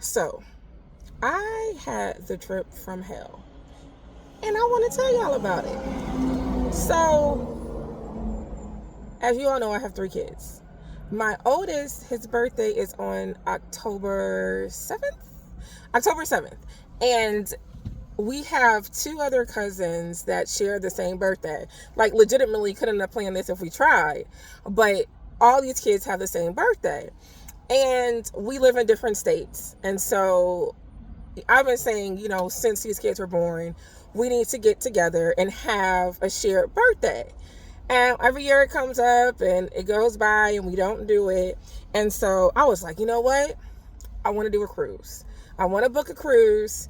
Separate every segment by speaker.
Speaker 1: So, I had the trip from hell, and I want to tell y'all about it. So, as you all know, I have 3 kids. My oldest, his birthday is on October 7th. October 7th. And we have 2 other cousins that share the same birthday. Like, legitimately couldn't have planned this if we tried. But all these kids have the same birthday. And we live in different states. And so I've been saying, since these kids were born, we need to get together and have a shared birthday. And every year it comes up and it goes by and we don't do it. And so I was like, you know what? I want to do a cruise. I want to book a cruise.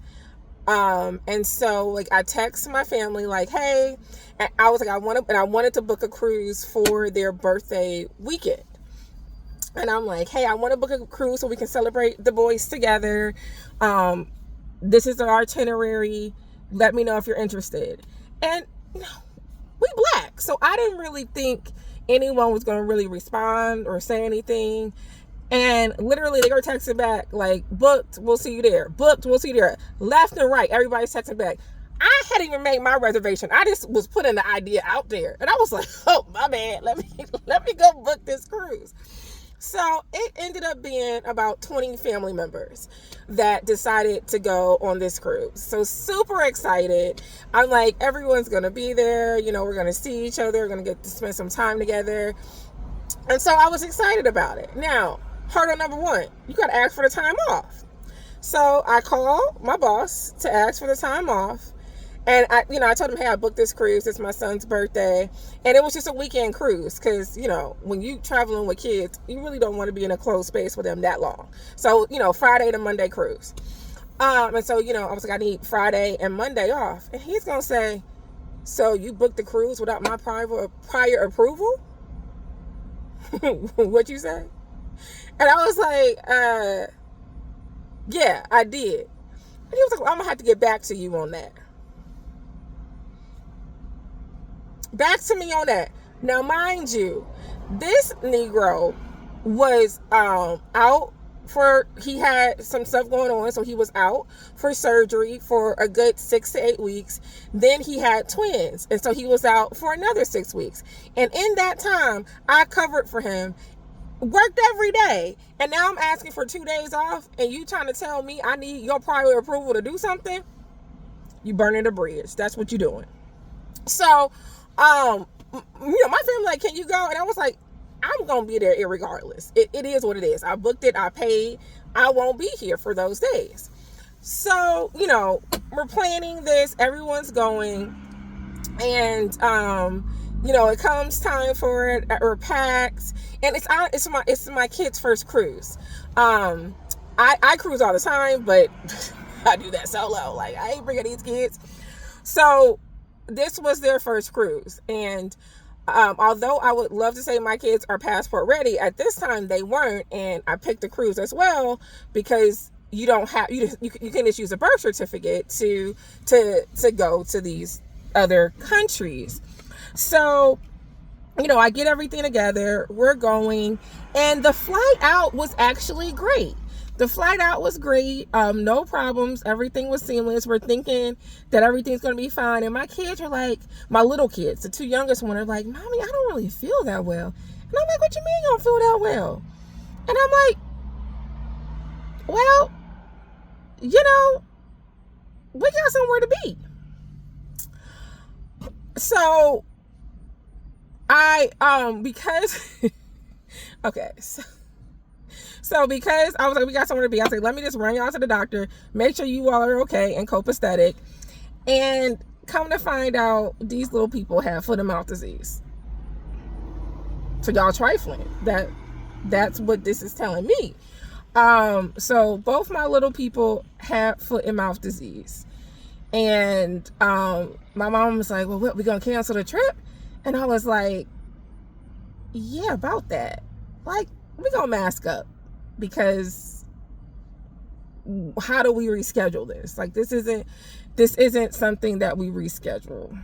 Speaker 1: And so I text my family like, hey, and I was like, I wanted to book a cruise for their birthday weekend. And I'm like, hey, I want to book a cruise so we can celebrate the boys together. This is our itinerary. Let me know if you're interested. And we Black, so I didn't really think anyone was going to really respond or say anything. And literally they were texting back like, booked, we'll see you there. Booked, we'll see you there. Left and right, everybody's texting back. I hadn't even made my reservation. I just was putting the idea out there. And I was like, oh, my bad. Let me go book this cruise. So it ended up being about 20 family members that decided to go on this cruise. So super excited. I'm like, everyone's going to be there. We're going to see each other. We're going to get to spend some time together. And so I was excited about it. Now, hurdle number 1, you got to ask for the time off. So I called my boss to ask for the time off. And I told him, hey, I booked this cruise. It's my son's birthday. And it was just a weekend cruise because, when you traveling with kids, you really don't want to be in a closed space with them that long. So, Friday to Monday cruise. And so, I was like, I need Friday and Monday off. And he's going to say, so you booked the cruise without my prior approval? What'd you say? And I was like, yeah, I did. And he was like, well, I'm going to have to get back to you on that. Back to me on that. Now, mind you, this Negro was out he had some stuff going on, so he was out for surgery for a good 6 to 8 weeks. Then he had twins, and so he was out for another 6 weeks. And in that time, I covered for him, worked every day, and now I'm asking for 2 days off, and you trying to tell me I need your prior approval to do something? You burning the bridge. That's what you're doing. So, my family like, can you go? And I was like, I'm going to be there irregardless. It is what it is. I booked it. I paid. I won't be here for those days. So, we're planning this. Everyone's going. And, it comes time for it. We're packed. And it's my kid's first cruise. I cruise all the time, but I do that solo. Like, I ain't bringing these kids. So this was their first cruise. And although I would love to say my kids are passport ready, at this time they weren't. And I picked the cruise as well because you don't have, you can just use a birth certificate to go to these other countries. So, I get everything together. We're going. And the flight out was actually great. The flight out was great. No problems. Everything was seamless. We're thinking that everything's going to be fine. And my kids are like, my little kids, the 2 youngest ones are like, Mommy, I don't really feel that well. And I'm like, what you mean you don't feel that well? And I'm like, well, we got somewhere to be. So So because I was like, we got somewhere to be, I was like, let me just run y'all to the doctor, make sure you all are okay and copacetic. And come to find out, these little people have foot and mouth disease. So y'all trifling. That's what this is telling me. So both my little people have foot and mouth disease. And my mom was like, well, what, we gonna cancel the trip? And I was like, yeah, about that. Like, we gonna mask up. Because how do we reschedule this? Like, this isn't something that we reschedule.